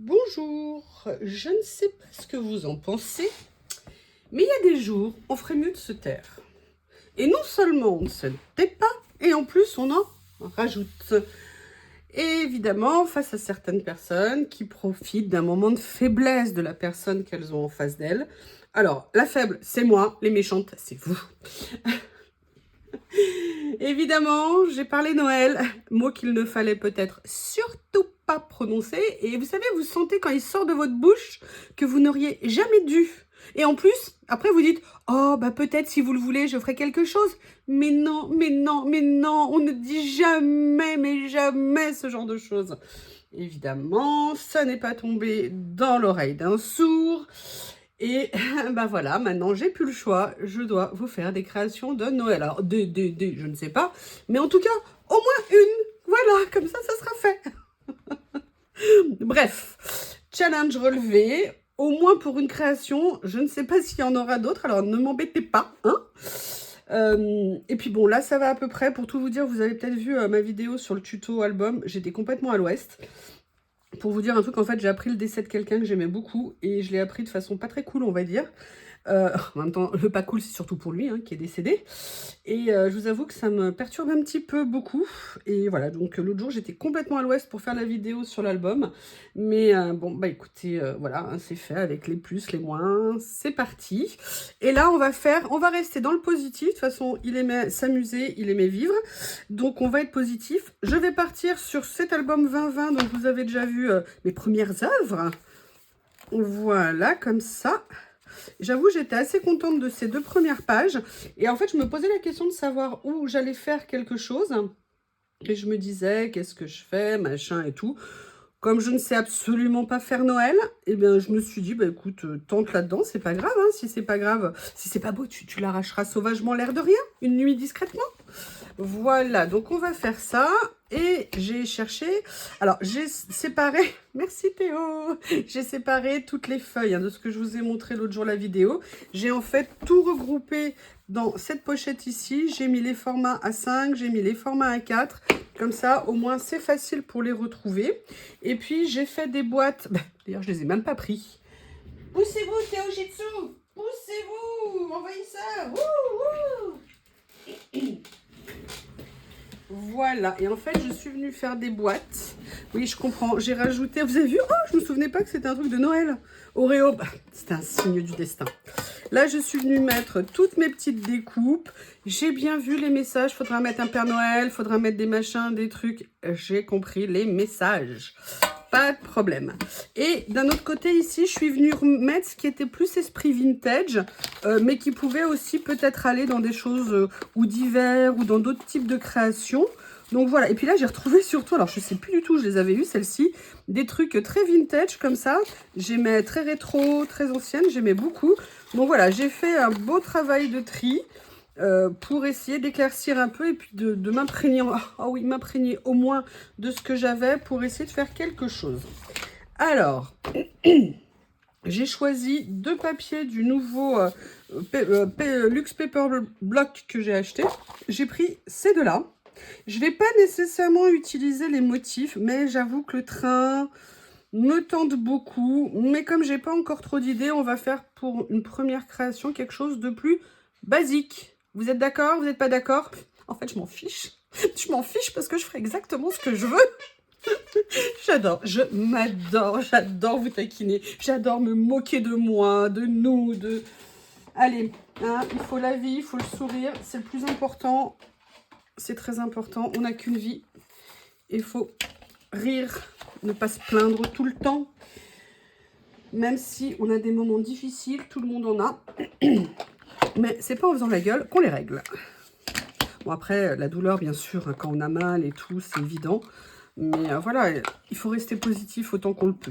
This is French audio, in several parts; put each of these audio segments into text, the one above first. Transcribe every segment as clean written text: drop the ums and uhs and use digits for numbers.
Bonjour, je ne sais pas ce que vous en pensez, mais il y a des jours, on ferait mieux de se taire. Et non seulement on ne se tait pas, et en plus on en rajoute. Et évidemment, face à certaines personnes qui profitent d'un moment de faiblesse de la personne qu'elles ont en face d'elles. Alors, la faible, c'est moi, les méchantes, c'est vous. Évidemment, j'ai parlé Noël, mot qu'il ne fallait peut-être surtout pas prononcer. Et vous savez, vous sentez quand il sort de votre bouche que vous n'auriez jamais dû. Et en plus, après vous dites, oh bah peut-être si vous le voulez, je ferai quelque chose. Mais non, mais non, mais non, on ne dit jamais, mais jamais ce genre de choses. Évidemment, ça n'est pas tombé dans l'oreille d'un sourd. Et ben voilà, maintenant j'ai plus le choix, je dois vous faire des créations de Noël. Alors, je ne sais pas, mais en tout cas, au moins une. Voilà, comme ça sera fait. Bref, challenge relevé, au moins pour une création. Je ne sais pas s'il y en aura d'autres, alors ne m'embêtez pas, hein. Et puis bon, là ça va à peu près. Pour tout vous dire, vous avez peut-être vu ma vidéo sur le tuto album, j'étais complètement à l'ouest. Pour vous dire un truc, en fait, j'ai appris le décès de quelqu'un que j'aimais beaucoup et je l'ai appris de façon pas très cool, on va dire. En même temps, le pas cool, c'est surtout pour lui, hein, qui est décédé. Et je vous avoue que ça me perturbe un petit peu beaucoup. Et voilà, donc l'autre jour, j'étais complètement à l'ouest pour faire la vidéo sur l'album. Mais bon, bah écoutez, voilà, hein, c'est fait avec les plus, les moins. C'est parti. Et là, on va rester dans le positif. De toute façon, il aimait s'amuser, il aimait vivre. Donc, on va être positif. Je vais partir sur cet album 2020, dont vous avez déjà vu mes premières œuvres. Voilà, comme ça. J'avoue, j'étais assez contente de ces deux premières pages. Et en fait, je me posais la question de savoir où j'allais faire quelque chose. Et je me disais, qu'est-ce que je fais, machin et tout. Comme je ne sais absolument pas faire Noël, eh bien, je me suis dit, bah écoute, tente là-dedans, c'est pas grave, hein, si c'est pas grave. Si c'est pas beau, tu l'arracheras sauvagement l'air de rien, une nuit discrètement. Voilà, donc on va faire ça. Et j'ai cherché, alors j'ai séparé, merci Théo, j'ai séparé toutes les feuilles hein, de ce que je vous ai montré l'autre jour la vidéo. J'ai en fait tout regroupé dans cette pochette ici. J'ai mis les formats A5, j'ai mis les formats A4. Comme ça, au moins, c'est facile pour les retrouver. Et puis, j'ai fait des boîtes. D'ailleurs, je les ai même pas pris. Poussez-vous, Théo Jitsu. Poussez-vous. Envahisseur. Voilà, et en fait, je suis venue faire des boîtes. Oui, je comprends, j'ai rajouté, vous avez vu, oh, je me souvenais pas que c'était un truc de Noël. Oreo, bah, c'était un signe du destin. Là, je suis venue mettre toutes mes petites découpes. J'ai bien vu les messages, faudra mettre un Père Noël, faudra mettre des machins, des trucs. J'ai compris les messages. Pas de problème. Et d'un autre côté ici, je suis venue mettre ce qui était plus esprit vintage, mais qui pouvait aussi peut-être aller dans des choses ou d'hiver ou dans d'autres types de créations. Donc voilà, et puis là j'ai retrouvé surtout, alors je sais plus du tout, je les avais eues celles-ci, des trucs très vintage comme ça. J'aimais très rétro, très ancienne, j'aimais beaucoup. Donc voilà, j'ai fait un beau travail de tri. Pour essayer d'éclaircir un peu et puis de m'imprégner, oui, m'imprégner au moins de ce que j'avais pour essayer de faire quelque chose. Alors, j'ai choisi deux papiers du nouveau Luxe Paper Block que j'ai acheté. J'ai pris ces deux-là. Je ne vais pas nécessairement utiliser les motifs, mais j'avoue que le train me tente beaucoup. Mais comme j'ai pas encore trop d'idées, on va faire pour une première création quelque chose de plus basique. Vous êtes d'accord? Vous n'êtes pas d'accord? En fait, je m'en fiche. Je m'en fiche parce que je ferai exactement ce que je veux. J'adore, je m'adore, j'adore vous taquiner. J'adore me moquer de moi, de nous, de... Allez, hein, il faut la vie, il faut le sourire. C'est le plus important. C'est très important. On n'a qu'une vie. Il faut rire, ne pas se plaindre tout le temps. Même si on a des moments difficiles, tout le monde en a. Mais c'est pas en faisant la gueule qu'on les règle. Bon, après, la douleur, bien sûr, hein, quand on a mal et tout, c'est évident. Mais voilà, il faut rester positif autant qu'on le peut.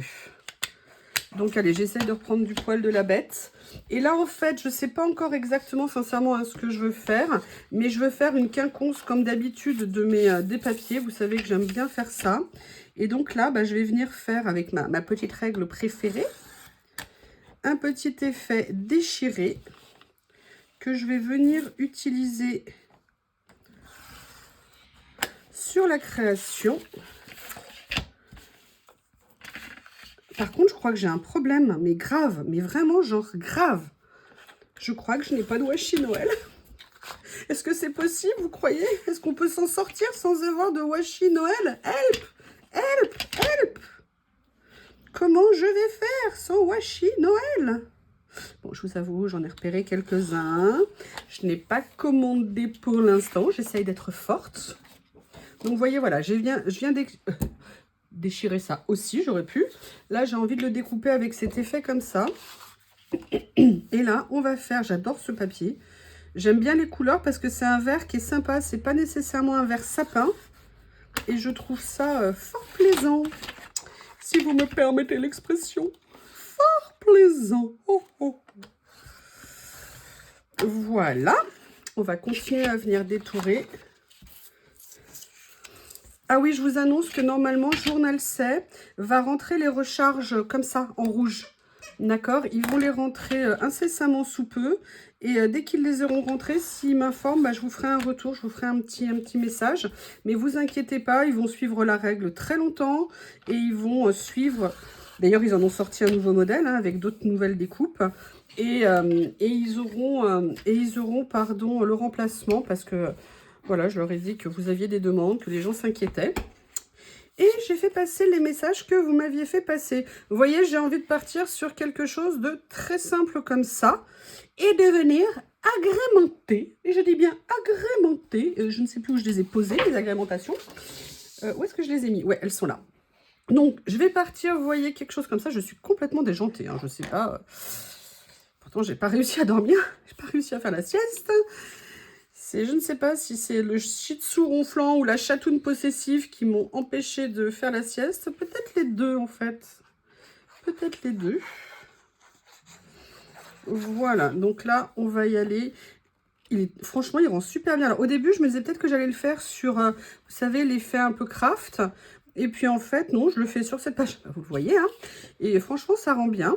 Donc, allez, j'essaye de reprendre du poil de la bête. Et là, en fait, je ne sais pas encore exactement, sincèrement, hein, ce que je veux faire. Mais je veux faire une quinconce, comme d'habitude, des papiers. Vous savez que j'aime bien faire ça. Et donc là, bah, je vais venir faire avec ma petite règle préférée un petit effet déchiré que je vais venir utiliser sur la création. Par contre, je crois que j'ai un problème, mais grave, mais vraiment genre grave. Je crois que je n'ai pas de washi Noël. Est-ce que c'est possible, vous croyez? Est-ce qu'on peut s'en sortir sans avoir de washi Noël? Help! Help! Help! Comment je vais faire sans washi Noël? Bon, je vous avoue, j'en ai repéré quelques-uns. Je n'ai pas commandé pour l'instant. J'essaye d'être forte. Donc, vous voyez, voilà, je viens déchirer ça aussi, j'aurais pu. Là, j'ai envie de le découper avec cet effet comme ça. Et là, on va faire, j'adore ce papier. J'aime bien les couleurs parce que c'est un vert qui est sympa. C'est pas nécessairement un vert sapin. Et je trouve ça fort plaisant. Si vous me permettez l'expression. Fort plaisant. Oh, oh. Voilà. On va continuer à venir détourer. Ah oui, je vous annonce que normalement, Journal C va rentrer les recharges comme ça, en rouge. D'accord? Ils vont les rentrer incessamment sous peu. Et dès qu'ils les auront rentrés, s'ils m'informent, bah, je vous ferai un retour, je vous ferai un petit message. Mais vous inquiétez pas, ils vont suivre la règle très longtemps. Et ils vont suivre... D'ailleurs, ils en ont sorti un nouveau modèle hein, avec d'autres nouvelles découpes. Et ils auront le remplacement parce que... Voilà, je leur ai dit que vous aviez des demandes, que les gens s'inquiétaient. Et j'ai fait passer les messages que vous m'aviez fait passer. Vous voyez, j'ai envie de partir sur quelque chose de très simple comme ça. Et de venir agrémenter. Et je dis bien agrémenter. Je ne sais plus où je les ai posées, les agrémentations. Où est-ce que je les ai mis? Ouais, elles sont là. Donc, je vais partir, vous voyez, quelque chose comme ça. Je suis complètement déjantée, hein, je ne sais pas. Pourtant, j'ai pas réussi à dormir. J'ai pas réussi à faire la sieste. Je ne sais pas si c'est le shih tzu ronflant ou la chatoune possessive qui m'ont empêché de faire la sieste. Peut-être les deux, en fait. Peut-être les deux. Voilà, donc là, on va y aller. Franchement, il rend super bien. Alors, au début, je me disais peut-être que j'allais le faire sur, vous savez, l'effet un peu craft. Et puis, en fait, non, je le fais sur cette page. Vous le voyez, hein. Et franchement, ça rend bien.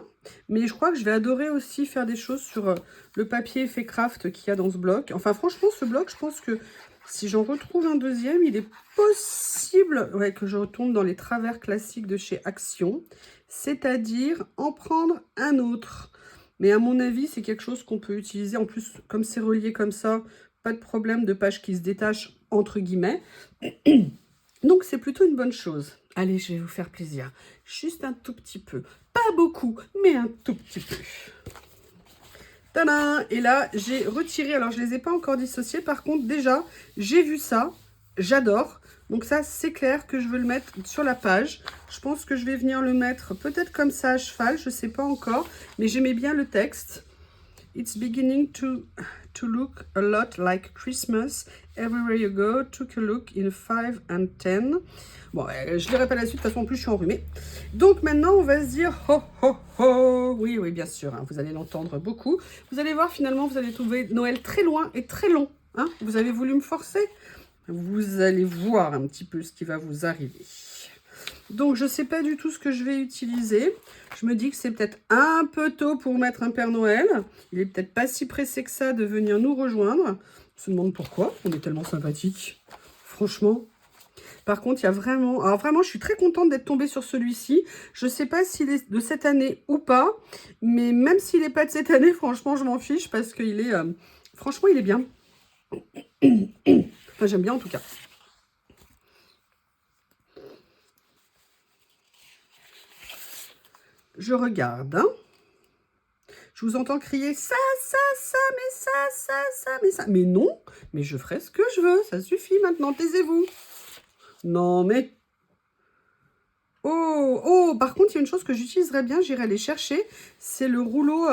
Mais je crois que je vais adorer aussi faire des choses sur le papier effet craft qu'il y a dans ce bloc. Enfin, franchement, ce bloc, je pense que si j'en retrouve un deuxième, il est possible ouais, que je retourne dans les travers classiques de chez Action. C'est-à-dire en prendre un autre. Mais à mon avis, c'est quelque chose qu'on peut utiliser. En plus, comme c'est relié comme ça, pas de problème de page qui se détache, entre guillemets. Donc, c'est plutôt une bonne chose. Allez, je vais vous faire plaisir. Juste un tout petit peu. Pas beaucoup, mais un tout petit peu. Tadam! Et là, j'ai retiré. Alors, je ne les ai pas encore dissociés. Par contre, déjà, j'ai vu ça. J'adore. Donc ça, c'est clair que je veux le mettre sur la page. Je pense que je vais venir le mettre peut-être comme ça à cheval. Je ne sais pas encore. Mais j'aimais bien le texte. It's beginning to look a lot like Christmas. Everywhere you go, took a look in 5 and 10. Bon, je ne lirai pas la suite, de toute façon, en plus, je suis enrhumée. Donc, maintenant, on va se dire ho, ho, ho. Oui, oui, bien sûr, hein, vous allez l'entendre beaucoup. Vous allez voir, finalement, vous allez trouver Noël très loin et très long. Hein. Vous avez voulu me forcer? Vous allez voir un petit peu ce qui va vous arriver. Donc, je ne sais pas du tout ce que je vais utiliser. Je me dis que c'est peut-être un peu tôt pour mettre un Père Noël. Il n'est peut-être pas si pressé que ça de venir nous rejoindre. On se demande pourquoi. On est tellement sympathique. Franchement. Par contre, il y a vraiment... Alors, vraiment, je suis très contente d'être tombée sur celui-ci. Je ne sais pas s'il est de cette année ou pas. Mais même s'il n'est pas de cette année, franchement, je m'en fiche parce qu'il est... Franchement, il est bien. Enfin, j'aime bien en tout cas. Je regarde. Hein. Je vous entends crier ça, mais ça, mais ça. Mais non, mais je ferai ce que je veux. Ça suffit maintenant, taisez-vous. Non, mais... Oh, par contre, il y a une chose que j'utiliserais bien, j'irai les chercher. C'est le rouleau,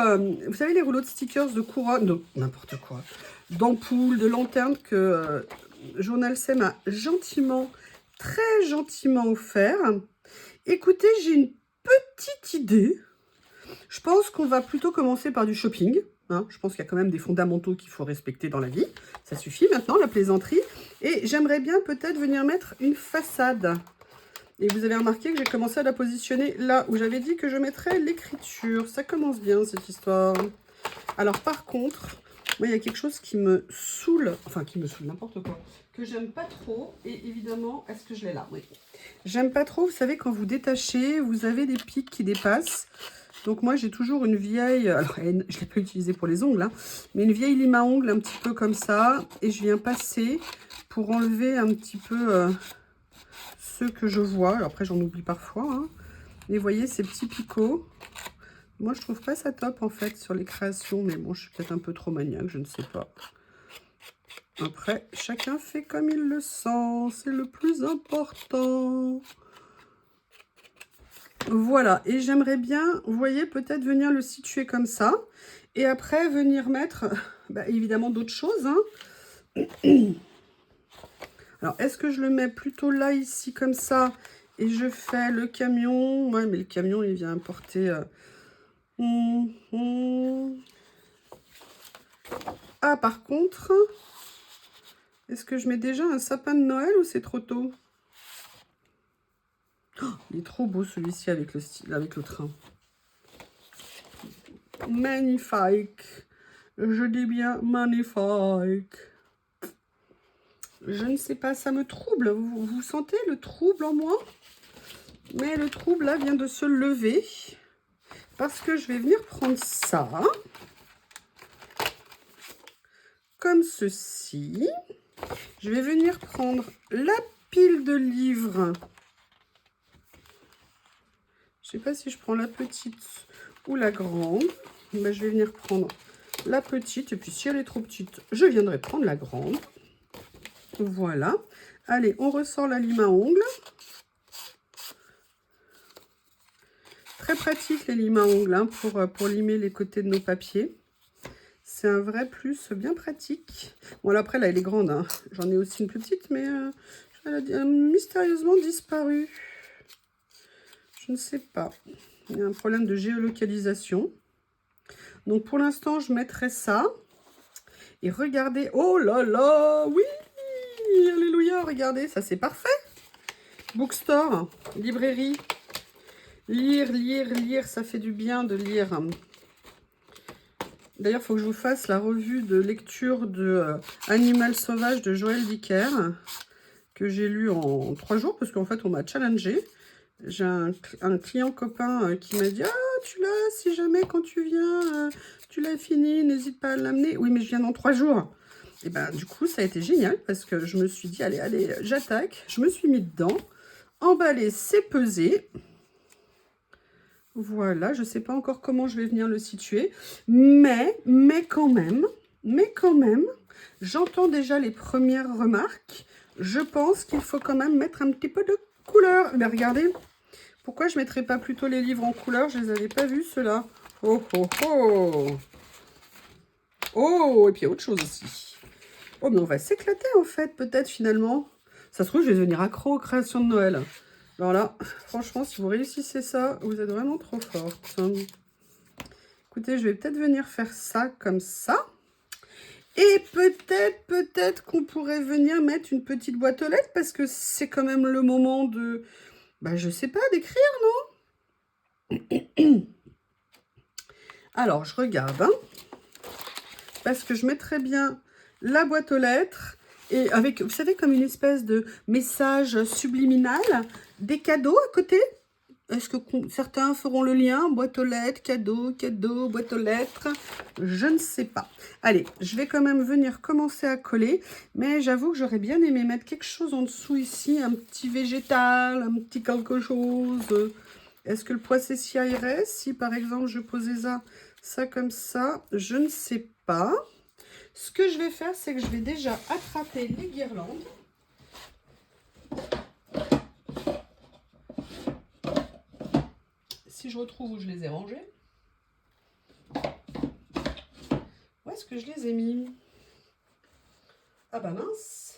vous savez, les rouleaux de stickers de couronne, de n'importe quoi, d'ampoules, de lanternes que Journal C m'a gentiment, très gentiment offert. Écoutez, j'ai une petite idée. Je pense qu'on va plutôt commencer par du shopping. Hein. Je pense qu'il y a quand même des fondamentaux qu'il faut respecter dans la vie. Ça suffit maintenant, la plaisanterie. Et j'aimerais bien peut-être venir mettre une façade. Et vous avez remarqué que j'ai commencé à la positionner là où j'avais dit que je mettrais l'écriture. Ça commence bien cette histoire. Alors par contre, Moi, il y a quelque chose qui me saoule, enfin qui me saoule, n'importe quoi, que j'aime pas trop. Et évidemment, est-ce que je l'ai là? Oui. J'aime pas trop, vous savez, quand vous détachez, vous avez des pics qui dépassent. Donc moi, j'ai toujours une vieille, alors je ne l'ai pas utilisée pour les ongles, hein, mais une vieille lime à ongles un petit peu comme ça. Et je viens passer pour enlever un petit peu ceux que je vois. Alors après, j'en oublie parfois. Hein. Et vous voyez, ces petits picots. Moi, je trouve pas ça top, en fait, sur les créations. Mais bon, je suis peut-être un peu trop maniaque, je ne sais pas. Après, chacun fait comme il le sent. C'est le plus important. Voilà. Et j'aimerais bien, vous voyez, peut-être venir le situer comme ça. Et après, venir mettre, bah, évidemment, d'autres choses. Hein. Alors, est-ce que je le mets plutôt là, ici, comme ça, et je fais le camion? Ouais, mais le camion, il vient porter... Ah, par contre, est-ce que je mets déjà un sapin de Noël ou c'est trop tôt? Oh, il est trop beau celui-ci avec le style, avec le train. Magnifique. Je dis bien magnifique. Je ne sais pas, ça me trouble. Vous sentez le trouble en moi? Mais le trouble, là, vient de se lever. Parce que je vais venir prendre ça. Comme ceci. Je vais venir prendre la pile de livres. Je ne sais pas si je prends la petite ou la grande. Ben, je vais venir prendre la petite. Et puis, si elle est trop petite, je viendrai prendre la grande. Voilà. Allez, on ressort la lime à ongles. Très pratique les limes à ongles hein, pour limer les côtés de nos papiers. C'est un vrai plus bien pratique. Bon, là, après, là, elle est grande. Hein. J'en ai aussi une petite, mais elle a mystérieusement disparu. Je ne sais pas. Il y a un problème de géolocalisation. Donc, pour l'instant, je mettrai ça. Et regardez. Oh là là, oui. Alléluia, regardez, ça c'est parfait. Bookstore, librairie. Lire, lire, lire, ça fait du bien de lire. D'ailleurs, il faut que je vous fasse la revue de lecture de Animal sauvage de Joël Dicker, que j'ai lu en 3 jours, parce qu'en fait, on m'a challengé. J'ai un client copain qui m'a dit « Ah, tu l'as, si jamais quand tu viens, tu l'as fini, n'hésite pas à l'amener. » Oui, mais je viens dans 3 jours. Et ben, du coup, ça a été génial, parce que je me suis dit « Allez, allez, j'attaque. » Je me suis mis dedans. Emballé, c'est pesé. Voilà, je ne sais pas encore comment je vais venir le situer, mais quand même, j'entends déjà les premières remarques. Je pense qu'il faut quand même mettre un petit peu de couleur. Mais regardez, pourquoi je ne mettrais pas plutôt les livres en couleur? Je ne les avais pas vus, ceux-là. Oh, oh, oh. Oh, et puis il y a autre chose aussi. Oh, mais on va s'éclater, en fait, peut-être, finalement. Ça se trouve, je vais devenir accro aux créations de Noël. Alors là, franchement, si vous réussissez ça, vous êtes vraiment trop forte. Écoutez, je vais peut-être venir faire ça comme ça. Et peut-être qu'on pourrait venir mettre une petite boîte aux lettres parce que c'est quand même le moment de, bah, je sais pas, d'écrire, non? Alors, je regarde, hein, parce que je mettrais bien la boîte aux lettres et avec, vous savez, comme une espèce de message subliminal, des cadeaux à côté. Est-ce que certains feront le lien? Boîte aux lettres, cadeau, cadeau, boîte aux lettres. Je ne sais pas. Allez, je vais quand même venir commencer à coller. Mais j'avoue que j'aurais bien aimé mettre quelque chose en dessous ici. Un petit végétal, un petit quelque chose. Est-ce que le poissessier irait? Si par exemple je posais ça comme ça, je ne sais pas. Ce que je vais faire, c'est que je vais déjà attraper les guirlandes. Si je retrouve où je les ai rangées. Où est-ce que je les ai mis? Ah bah mince.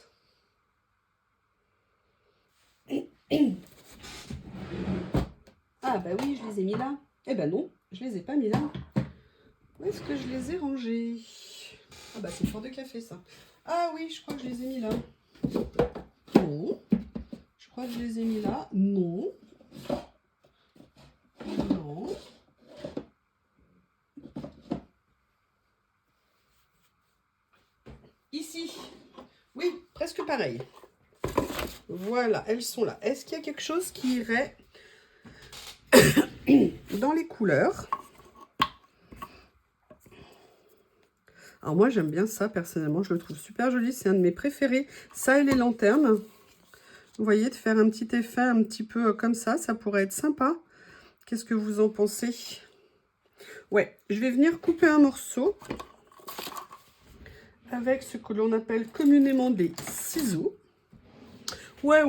Ah bah oui, je les ai mis là. Eh ben non, je les ai pas mis là. Où est-ce que je les ai rangés? Ah bah c'est fort de café ça. Ah oui, je crois que je les ai mis là. Non. Je crois que je les ai mis là. Non. Non. c'est pareil. Voilà, elles sont là. Est-ce qu'il y a quelque chose qui irait dans les couleurs? Alors moi, j'aime bien ça, personnellement. Je le trouve super joli. C'est un de mes préférés. Ça et les lanternes. Vous voyez, de faire un petit effet un petit peu comme ça pourrait être sympa. Qu'est-ce que vous en pensez? Ouais, je vais venir couper un morceau avec ce que l'on appelle communément des ciseaux. Ouais.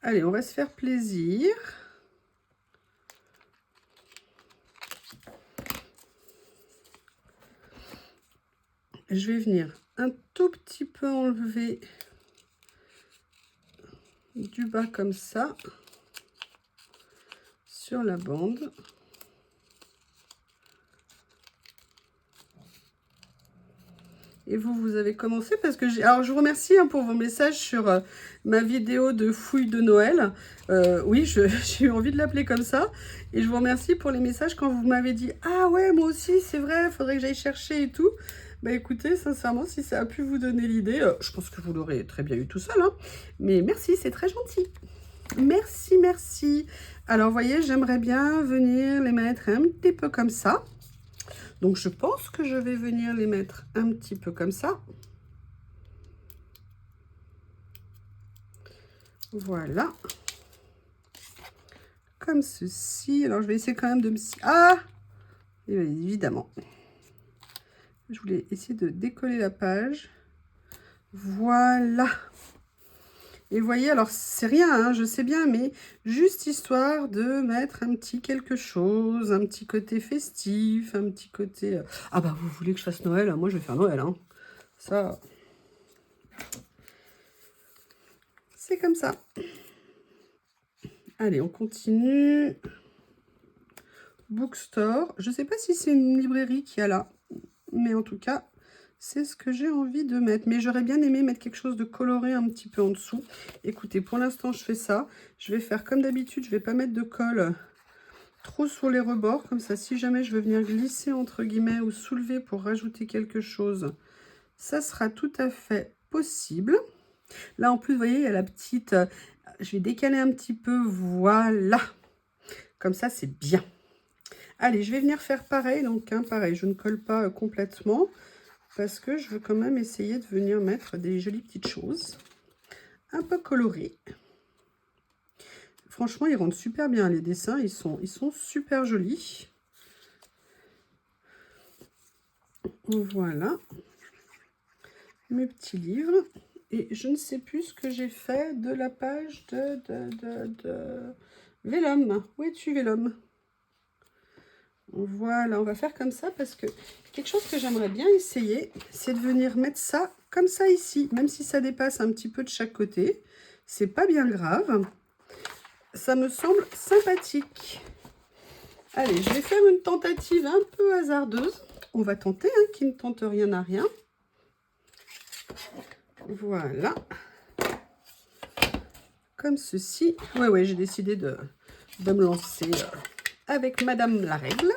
Allez, on va se faire plaisir. Je vais venir un tout petit peu enlever du bas comme ça sur la bande. Et vous avez commencé parce que alors je vous remercie pour vos messages sur ma vidéo de fouille de Noël. Oui, j'ai eu envie de l'appeler comme ça. Et je vous remercie pour les messages quand vous m'avez dit « Ah ouais, moi aussi, c'est vrai, il faudrait que j'aille chercher et tout. » Bah écoutez, sincèrement, si ça a pu vous donner l'idée, je pense que vous l'aurez très bien eu tout seul. Hein. Mais merci, c'est très gentil. Merci, merci. Alors, vous voyez, j'aimerais bien venir les mettre un petit peu comme ça. Donc, je pense que je vais venir les mettre un petit peu comme ça. Voilà. Comme ceci. Alors, je vais essayer quand même de me... Ah! Et bien, évidemment. Je voulais essayer de décoller la page. Voilà. Et vous voyez, alors, c'est rien, hein, je sais bien, mais juste histoire de mettre un petit quelque chose, un petit côté festif, un petit côté... Ah bah, vous voulez que je fasse Noël? Moi, je vais faire Noël, hein. Ça... C'est comme ça. Allez, on continue. Bookstore. Je ne sais pas si c'est une librairie qui a là. Mais en tout cas, c'est ce que j'ai envie de mettre. Mais j'aurais bien aimé mettre quelque chose de coloré un petit peu en dessous. Écoutez, pour l'instant, je fais ça. Je vais faire comme d'habitude. Je ne vais pas mettre de colle trop sur les rebords. Comme ça, si jamais je veux venir glisser entre guillemets ou soulever pour rajouter quelque chose, ça sera tout à fait possible. Là, en plus, vous voyez, il y a la petite... je vais décaler un petit peu. Voilà. Comme ça, c'est bien. Allez, je vais venir faire pareil. Donc, hein, pareil, je ne colle pas complètement parce que je veux quand même essayer de venir mettre des jolies petites choses un peu colorées. Franchement, ils rendent super bien les dessins. Ils sont super jolis. Voilà. Mes petits livres. Et je ne sais plus ce que j'ai fait de la page de Vellum. Où es-tu, Vellum? Voilà, on va faire comme ça parce que quelque chose que j'aimerais bien essayer, c'est de venir mettre ça comme ça ici. Même si ça dépasse un petit peu de chaque côté, c'est pas bien grave. Ça me semble sympathique. Allez, je vais faire une tentative un peu hasardeuse. On va tenter, hein, qui ne tente rien à rien. Voilà. Comme ceci. Ouais, j'ai décidé de me lancer avec Madame la Règle.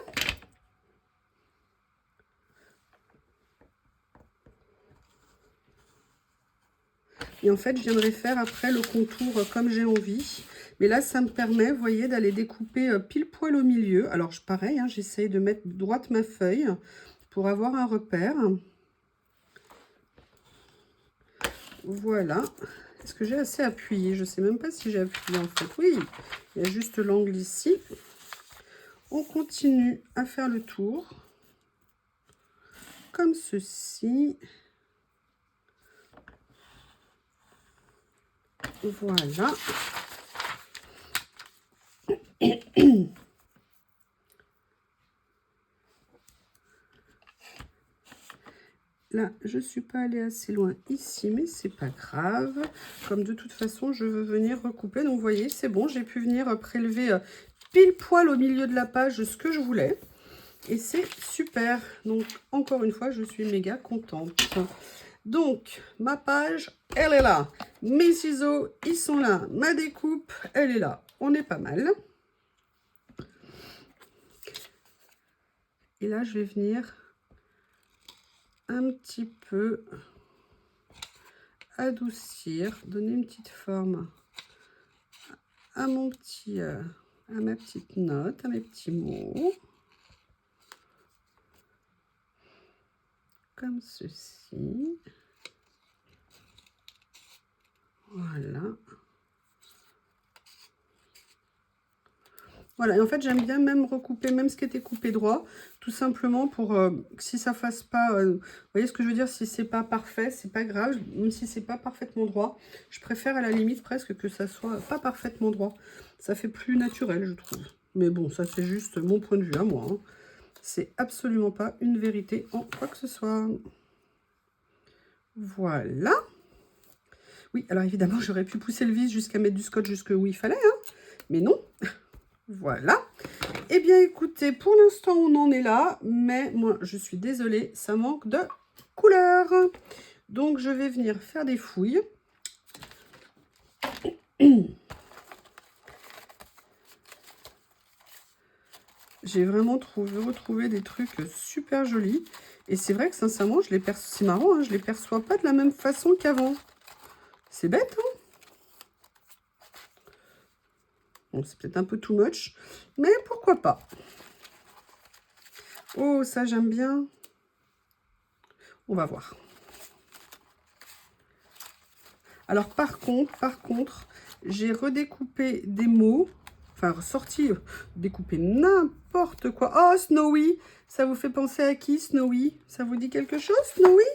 Et en fait, je viendrai faire après le contour comme j'ai envie. Mais là, ça me permet, vous voyez, d'aller découper pile poil au milieu. Alors, pareil, hein, j'essaye de mettre droite ma feuille pour avoir un repère. Voilà. Est-ce que j'ai assez appuyé? Je ne sais même pas si j'ai appuyé en fait. Oui, il y a juste l'angle ici. On continue à faire le tour. Comme ceci. Voilà. Là, je ne suis pas allée assez loin ici, mais c'est pas grave. Comme de toute façon, je veux venir recouper. Donc, vous voyez, c'est bon. J'ai pu venir prélever pile poil au milieu de la page ce que je voulais. Et c'est super. Donc, encore une fois, je suis méga contente. Donc, ma page, elle est là. Mes ciseaux, ils sont là. Ma découpe, elle est là. On est pas mal. Et là, je vais venir un petit peu adoucir, donner une petite forme à mon petit, à ma petite note, à mes petits mots. Comme ceci. Voilà. Voilà, et en fait, j'aime bien même recouper, même ce qui était coupé droit, tout simplement pour que si ça fasse pas, vous voyez ce que je veux dire, si c'est pas parfait, c'est pas grave, même si c'est pas parfaitement droit, je préfère à la limite presque que ça soit pas parfaitement droit. Ça fait plus naturel, je trouve. Mais bon, ça c'est juste mon point de vue à moi, hein. C'est absolument pas une vérité en quoi que ce soit. Voilà. Oui, alors évidemment, j'aurais pu pousser le vis jusqu'à mettre du scotch jusque où il fallait, hein, mais non. Voilà. Eh bien, écoutez, pour l'instant, on en est là, mais moi, je suis désolée, ça manque de couleur. Donc, je vais venir faire des fouilles. J'ai vraiment retrouvé des trucs super jolis. Et c'est vrai que, sincèrement, je les perçois, c'est marrant, hein, je les perçois pas de la même façon qu'avant. C'est bête, hein? Bon, c'est peut-être un peu too much, mais pourquoi pas. Oh, ça, j'aime bien. On va voir. Alors, par contre, j'ai redécoupé des mots. Enfin, sorti, découpé n'importe quoi. Oh, Snowy! Ça vous fait penser à qui, Snowy? Ça vous dit quelque chose, Snowy?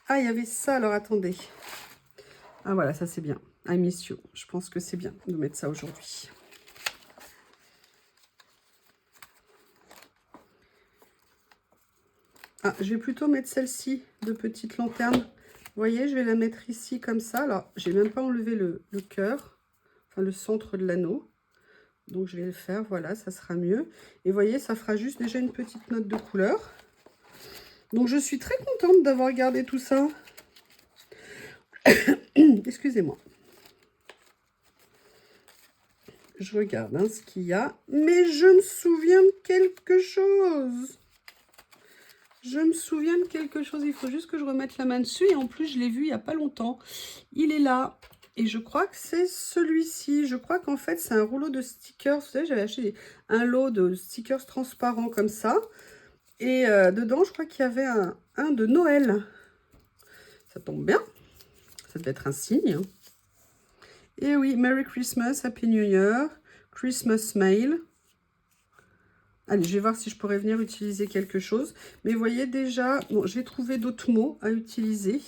Ah, il y avait ça, alors attendez. Ah, voilà, ça c'est bien. I miss you. Je pense que c'est bien de mettre ça aujourd'hui. Ah, je vais plutôt mettre celle-ci de petite lanterne. Vous voyez, je vais la mettre ici comme ça. Alors, j'ai même pas enlevé le cœur, enfin le centre de l'anneau. Donc, je vais le faire, voilà, ça sera mieux. Et vous voyez, ça fera juste déjà une petite note de couleur. Donc, je suis très contente d'avoir gardé tout ça. Excusez-moi. Je regarde hein, ce qu'il y a. Mais je me souviens de quelque chose. Je me souviens de quelque chose. Il faut juste que je remette la main dessus. Et en plus, je l'ai vu il n'y a pas longtemps. Il est là. Et je crois que c'est celui-ci. Je crois qu'en fait, c'est un rouleau de stickers. Vous savez, j'avais acheté un lot de stickers transparents comme ça. Et dedans, je crois qu'il y avait un de Noël. Ça tombe bien. Ça devait être un signe. Et oui, Merry Christmas, Happy New Year, Christmas Mail. Allez, je vais voir si je pourrais venir utiliser quelque chose. Mais vous voyez déjà, bon, j'ai trouvé d'autres mots à utiliser.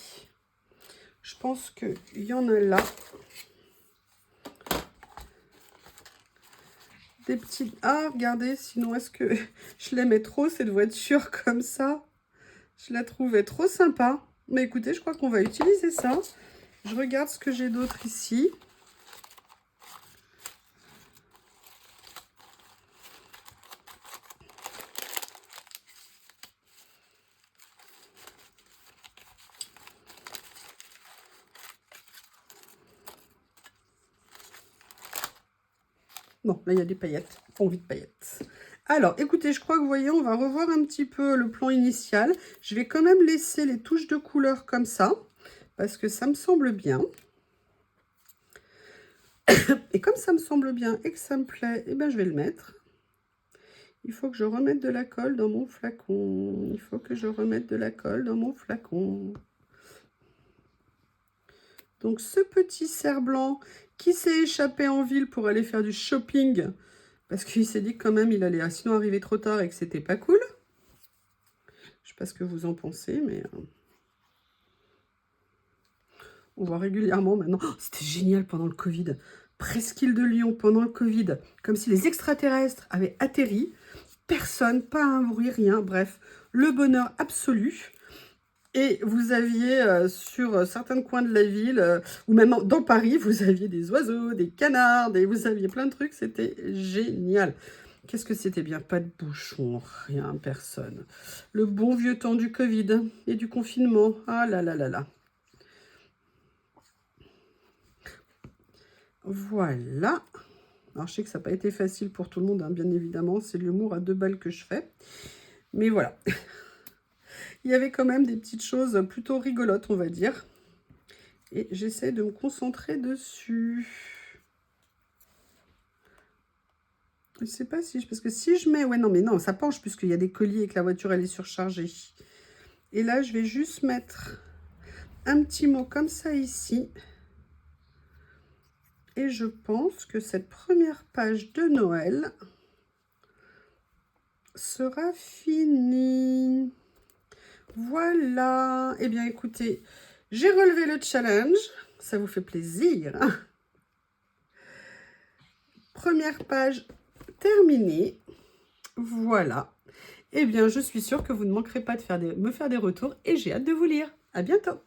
Je pense qu'il y en a là. Des petites... Ah, regardez, sinon est-ce que je l'aimais trop, cette voiture comme ça? Je la trouvais trop sympa. Mais écoutez, je crois qu'on va utiliser ça. Je regarde ce que j'ai d'autre ici. Non, là, il y a des paillettes. Pas envie de paillettes. Alors, écoutez, je crois que vous voyez, on va revoir un petit peu le plan initial. Je vais quand même laisser les touches de couleur comme ça, parce que ça me semble bien. Et comme ça me semble bien et que ça me plaît, eh ben, je vais le mettre. Il faut que je remette de la colle dans mon flacon. Il faut que je remette de la colle dans mon flacon. Donc, ce petit cerf blanc qui s'est échappé en ville pour aller faire du shopping, parce qu'il s'est dit que quand même, il allait sinon arriver trop tard et que c'était pas cool. Je sais pas ce que vous en pensez, mais... on voit régulièrement maintenant. Oh, c'était génial pendant le Covid. Presqu'île de Lyon pendant le Covid. Comme si les extraterrestres avaient atterri. Personne, pas un bruit, rien. Bref, le bonheur absolu. Et vous aviez sur certains coins de la ville, ou même dans Paris, vous aviez des oiseaux, des canards, vous aviez plein de trucs. C'était génial. Qu'est-ce que c'était bien? Pas de bouchons, rien, personne. Le bon vieux temps du Covid et du confinement. Ah là là là là. Voilà. Alors, je sais que ça n'a pas été facile pour tout le monde, hein, bien évidemment. C'est de l'humour à 2 balles que je fais. Mais voilà. il y avait quand même des petites choses plutôt rigolotes, on va dire. Et j'essaie de me concentrer dessus. Je ne sais pas si... Parce que si je mets... Ouais, non, mais non, ça penche puisqu'il y a des colliers et que la voiture, elle est surchargée. Et là, je vais juste mettre un petit mot comme ça ici. Et je pense que cette première page de Noël sera finie. Voilà. Eh bien, écoutez, j'ai relevé le challenge. Ça vous fait plaisir. Première page terminée. Voilà. Eh bien, je suis sûre que vous ne manquerez pas de me faire des retours et j'ai hâte de vous lire. À bientôt.